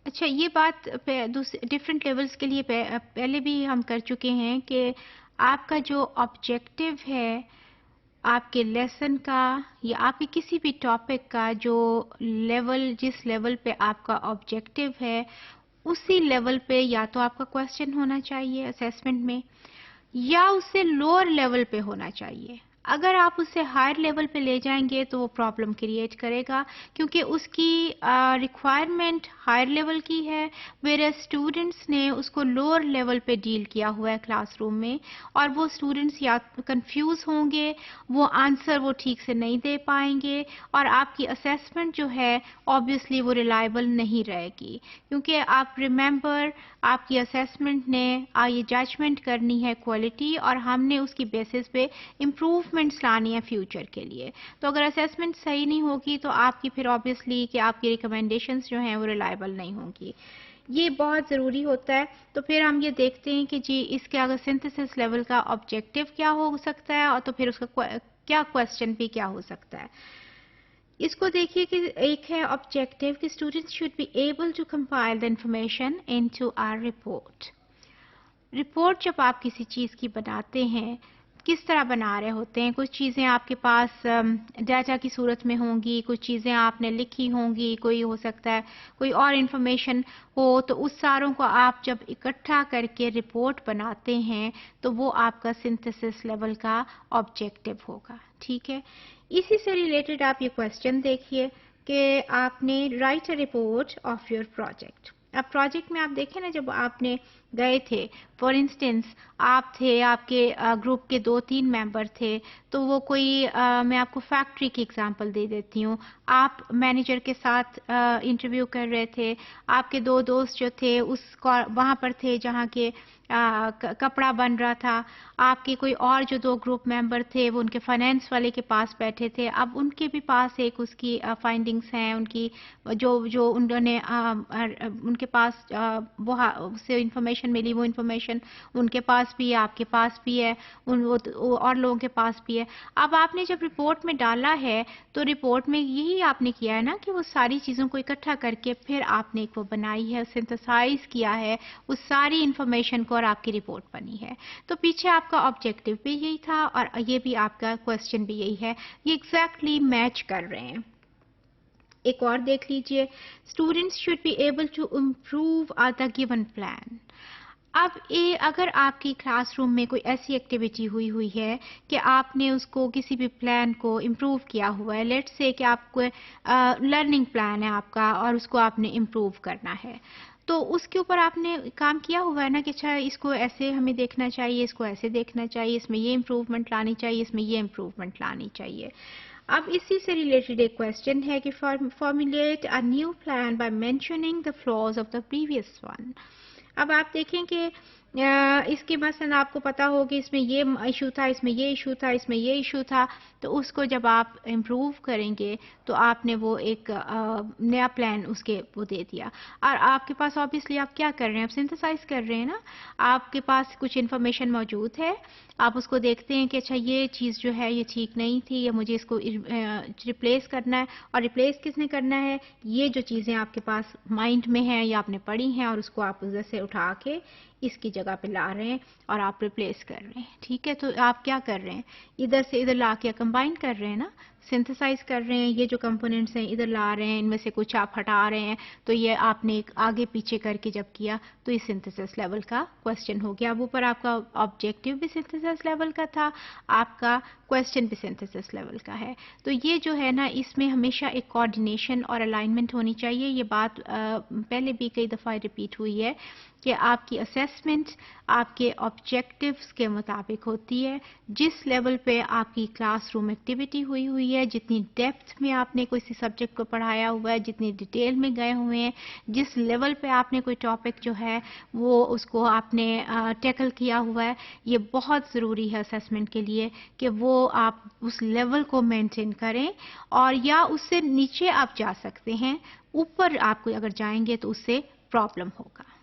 اچھا، یہ بات ڈفرینٹ لیولز کے لیے پہلے بھی ہم کر چکے ہیں کہ آپ کا جو آبجیکٹو ہے آپ کے لیسن کا یا آپ کے کسی بھی ٹاپک کا جو لیول، جس لیول پہ آپ کا آبجیکٹو ہے اسی لیول پہ یا تو آپ کا کوسچن ہونا چاہیے اسیسمنٹ میں، یا اس سے لوور لیول پہ ہونا چاہیے۔ اگر آپ اسے ہائر لیول پہ لے جائیں گے تو وہ پرابلم کریٹ کرے گا، کیونکہ اس کی ریکوائرمنٹ ہائر لیول کی ہے، ویرے اسٹوڈنٹس نے اس کو لوور لیول پہ ڈیل کیا ہوا ہے کلاس روم میں، اور وہ اسٹوڈنٹس یا کنفیوز ہوں گے، وہ آنسر وہ ٹھیک سے نہیں دے پائیں گے، اور آپ کی اسیسمنٹ جو ہے آبویسلی وہ ریلائبل نہیں رہے گی، کیونکہ آپ ریممبر آپ کی اسیسمنٹ نے یہ ججمنٹ کرنی ہے کوالٹی، اور ہم نے اس کی بیسس پہ امپروومنٹس لانی ہے فیوچر کے لیے۔ تو اگر اسیسمنٹ صحیح نہیں ہوگی تو آپ کی پھر آبویسلی کہ آپ کی ریکمنڈیشنز جو ہیں وہ ریلائبل نہیں ہوں گی، یہ بہت ضروری ہوتا ہے۔ تو پھر ہم یہ دیکھتے ہیں کہ جی اس کے اگر سنتھسس لیول کا آبجیکٹو کیا ہو سکتا ہے، اور تو پھر اس کا کیا کوسچن بھی کیا ہو سکتا ہے۔ اس کو دیکھیے کہ ایک ہے آبجیکٹو کہ students should be able to compile the information into a report. Report جب آپ کسی چیز کی بناتے ہیں کس طرح بنا رہے ہوتے ہیں؟ کچھ چیزیں آپ کے پاس ڈیٹا کی صورت میں ہوں گی، کچھ چیزیں آپ نے لکھی ہوں گی، کوئی ہو سکتا ہے کوئی اور انفارمیشن ہو، تو اس ساروں کو آپ جب اکٹھا کر کے رپورٹ بناتے ہیں تو وہ آپ کا سنتھسس لیول کا آبجیکٹو ہوگا، ٹھیک ہے۔ اسی سے ریلیٹڈ آپ یہ کوسچن دیکھیے کہ آپ نے right a report of your project. اب پروجیکٹ میں آپ دیکھیں نا، جب آپ نے گئے تھے فار انسٹنس آپ تھے، آپ کے گروپ کے 2-3 ممبر تھے، تو وہ کوئی میں آپ کو فیکٹری کی اگزامپل دے دیتی ہوں، آپ مینیجر کے ساتھ انٹرویو کر رہے تھے، آپ کے 2 دوست جو تھے وہاں پر تھے جہاں کے کپڑا بن رہا تھا، آپ کے کوئی اور جو 2 گروپ ممبر تھے وہ ان کے فائنینس والے کے پاس بیٹھے تھے، اب ان کے بھی پاس ایک اس کی فائنڈنگز ہیں، ان کی جو انہوں نے ان کے پاس وہ سے انفارمیشن ملی، وہ انفارمیشن ان کے پاس بھی ہے، آپ کے پاس بھی ہے، اور لوگوں کے پاس بھی ہے۔ اب آپ نے جب رپورٹ میں ڈالا ہے تو رپورٹ میں یہی آپ نے کیا ہے نا کہ وہ ساری چیزوں کو اکٹھا کر کے پھر آپ نے ایک وہ بنائی ہے، سنتھسائز کیا ہے اس ساری انفارمیشن کو، اور آپ کی رپورٹ بنی ہے۔ تو پیچھے آپ کا آبجیکٹو بھی یہی تھا اور یہ بھی آپ کا کوسچن بھی یہی ہے، یہ ایگزیکٹلی میچ کر رہے ہیں۔ ایک اور دیکھ لیجئے، students should be able to improve the given plan. اب اگر آپ کی کلاس روم میں کوئی ایسی ایکٹیویٹی ہوئی ہے کہ آپ نے اس کو کسی بھی پلان کو امپروو کیا ہوا ہے، لیٹ سے کہ آپ کو لرننگ پلان ہے آپ کا اور اس کو آپ نے امپروو کرنا ہے، تو اس کے اوپر آپ نے کام کیا ہوا ہے نا کہ اچھا اس کو ایسے ہمیں دیکھنا چاہیے، اس کو ایسے دیکھنا چاہیے، اس میں یہ امپروومنٹ لانی چاہیے، اس میں یہ امپروومنٹ لانی چاہیے۔ اب اسی سے ریلیٹڈ ایک کوسچن ہے کہ formulate a new plan by mentioning the flaws of the previous one. اب آپ دیکھیں کہ اس کے مثلا آپ کو پتا ہو کہ اس میں یہ ایشو تھا، اس میں یہ ایشو تھا، اس میں یہ ایشو تھا، تو اس کو جب آپ امپروو کریں گے تو آپ نے وہ ایک نیا پلان اس کے وہ دے دیا، اور آپ کے پاس آبویسلی آپ کیا کر رہے ہیں، آپ سنتھسائز کر رہے ہیں نا، آپ کے پاس کچھ انفارمیشن موجود ہے، آپ اس کو دیکھتے ہیں کہ اچھا یہ چیز جو ہے یہ ٹھیک نہیں تھی، یا مجھے اس کو ریپلیس کرنا ہے، اور ریپلیس کس نے کرنا ہے، یہ جو چیزیں آپ کے پاس مائنڈ میں ہیں یا آپ نے پڑھی ہیں، اور اس کو آپ ادھر سے اٹھا کے اس کی جگہ پہ لا رہے ہیں اور آپ ریپلیس کر رہے ہیں، ٹھیک ہے۔ تو آپ کیا کر رہے ہیں، ادھر سے ادھر لا کے کمبائن کر رہے ہیں نا، سنتھسائز کر رہے ہیں، یہ جو کمپوننٹس ہیں ادھر لا رہے ہیں، ان میں سے کچھ آپ ہٹا رہے ہیں، تو یہ آپ نے ایک آگے پیچھے کر کے جب کیا تو یہ سنتھسس لیول کا کوسچن ہو گیا۔ اب اوپر آپ کا آبجیکٹو بھی سنتھسس لیول کا تھا، آپ کا کوسچن بھی سنتھسس لیول کا ہے۔ تو یہ جو ہے نا اس میں ہمیشہ ایک کوآرڈینیشن اور الائنمنٹ ہونی چاہیے، یہ بات پہلے بھی کئی دفعہ ریپیٹ ہوئی ہے کہ آپ کی اسیسمنٹ آپ کے آبجیکٹیوز کے مطابق ہوتی ہے، جس لیول پہ آپ کی کلاس روم ایکٹیویٹی ہوئی ہے، جتنی ڈیپتھ میں آپ نے کوئی سبجیکٹ کو پڑھایا ہوا ہے، جتنی ڈیٹیل میں گئے ہوئے ہیں، جس لیول پہ آپ نے کوئی ٹاپک جو ہے وہ اس کو آپ نے ٹیکل کیا ہوا ہے، یہ بہت ضروری ہے اسیسمنٹ کے لیے کہ وہ آپ اس لیول کو مینٹین کریں، اور یا اس سے نیچے آپ جا سکتے ہیں، اوپر آپ کو اگر جائیں گے تو اس سے پرابلم ہوگا۔